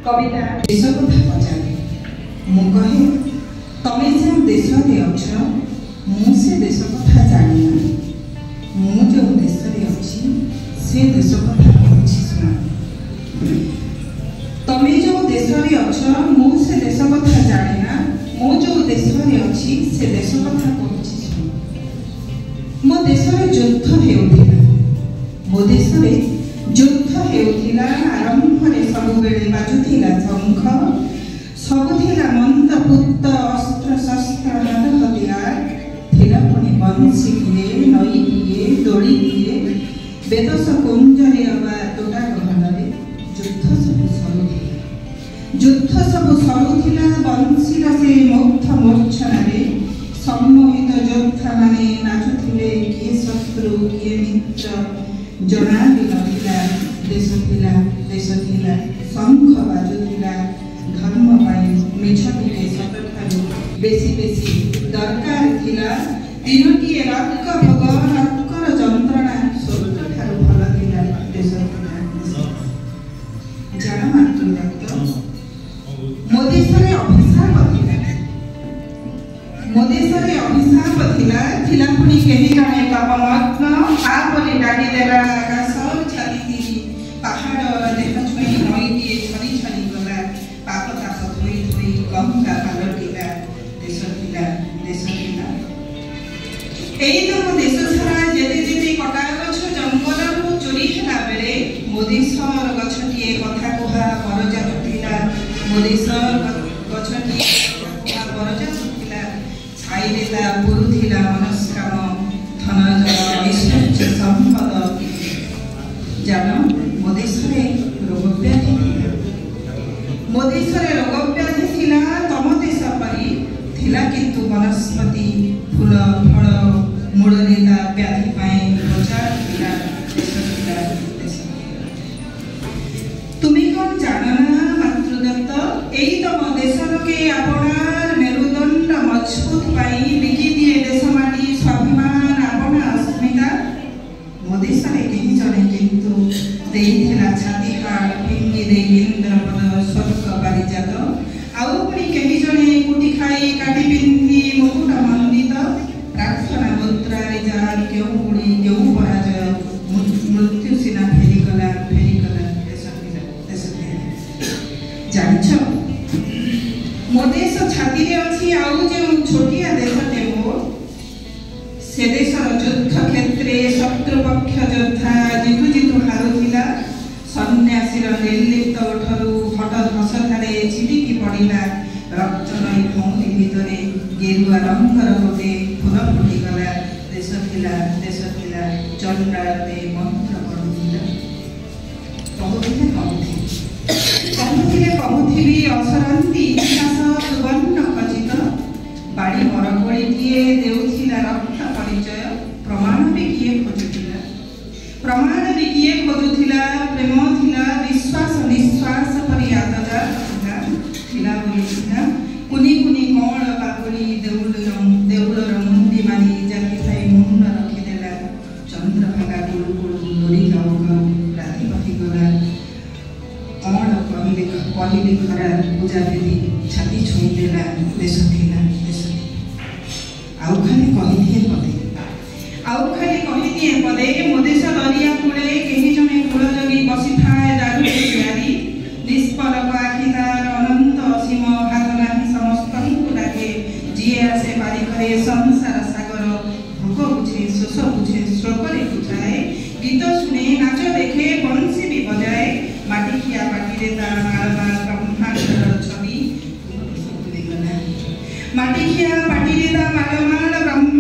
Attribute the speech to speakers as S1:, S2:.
S1: कविता देश कथा पचारे मु कहे तमें जो देश में अछ मु से देश कथा जानी मु जो देश में अच्छी से देश कथा कहूँ सुना तमें जो देश में अछ मु से देश कथा जानी मु जो देश में अच्छी से देश कथा कहूँ सुना मो देश में युद्ध होता मो देश में युद्ध होता आरंभ में सब बेले बाजुला शंख सबुला मंद पुत अस्त्र शस्त्र हाथ हथियार थिला पुणी बंशी किए नई किए दोड़ी किए बेदस कुंजरे अबा तोड़ा गहन युद्ध सब सरुला युद्ध सब सरुला बंशीर से मुग्ध मूर्छन सम्मोहित योद्धा माने नाचुले किए शत्रु किए मित्र जना भी नथिला देश थिला शंख बाजुला धर्म पाई मिछ टिके सत ठारू बेसी बेसी दरकार थिला तीनोटी रक्क भोग रक्कर जंत्रणा स्वर्ग ठारू भल थिला देश थिला जान मातृ रक्त मो देश रे अभिशाप थिला मो देश रे अभिशाप थिला थिला पुणी केही जणे पापमग्न आपले डाडी देला आकाश छाती पहाड़ देह छुई नई दिए छनी छनी गला पाप ताप धोई धोई गंगा पालटिला देश थिला एई तो मो देश सारा जेते जेते कटा गछ जंगल रु चोरी हेला बेले मो देशर गछटिए कथा कुहा परजा थिला मो देशर गछटिए कथा परजा थिला छाई देला पुरु थिला मनस्काम धन जल ऐश्वर्य संपद जान मो देश रोग व्याधि मो देश रोग व्याधि थिला तम देश परी थिला किंतु वनस्पति फूल फल मूल नेता व्याधि पाए प्रचार थिला देश तुम्हें कौन जानना मातृदत्त एई तम देश लोके आपनार मेरुदंड मजबूत पाई बिकी दिए देश माटी स्वाभिमान आपना अस्मिता मो देश कहीं जने किंतु देइथिला छाती हाड़ फिंगी दे इंद्रपद स्वर्ग पारिजात आउ पुणी कहीं जने कुटी खाई काटी पिंधि मुकुट मंडित प्रार्थना मुद्रा रे जार केउ गुणी केउ पराजय मृत्यु सीना फेरी गला देश जानिछ मो देश छाती रे अछि आउ जे छोटिया देशटे मो से देशर युद्ध क्षेत्रे शत्रुपक्ष योद्धा जितु जितु हारुथिला सन्यासीर निर्लिप्त ओठरू हट धसधारे छिटिकी पड़िला रक्त नई भौंती भितरे गेरुआ रंगर गोटे फूल फुटिगला देश थिला चंडाते मंत्र पढ़ुथिला कहुथिले असरंती इतिहास सुवर्ण खचित बाड़ी बरकोड़ीटिए देउथिला रक्त परिचय प्रमाण भी किए खोजुथिला प्रेम थिला विश्वास निश्वास परि आददा थिला बोलिथिला कुनी कुनी कौल बाकुली देउलर मुंडी मानी जाति थाई मुंड रखिदेला चंद्रभागा गुरु गुरु लोरी गाउ गाउ राति पथि गला कौल कहले खरा पूजा विधि छाती छुई देला देश थिला आउ खाली कही पदे मो देश दरिया कूले कहीं जने कूल जगी बसी थाए दारू प्यारी निष्पलक आखि तार अनंत असीम हाथ नाही समस्त डाके जीए आसे पारी करे संसार सागर भोग बुझे शोष बुझे श्लोकरे बुझाए गीत सुने नाच देखे बंशी भी बजाए माटी खिया पाटी रे ता मालमा ब्रह्मांडर छवि माटी खिया पाटी रे ता मालमा ब्रह्म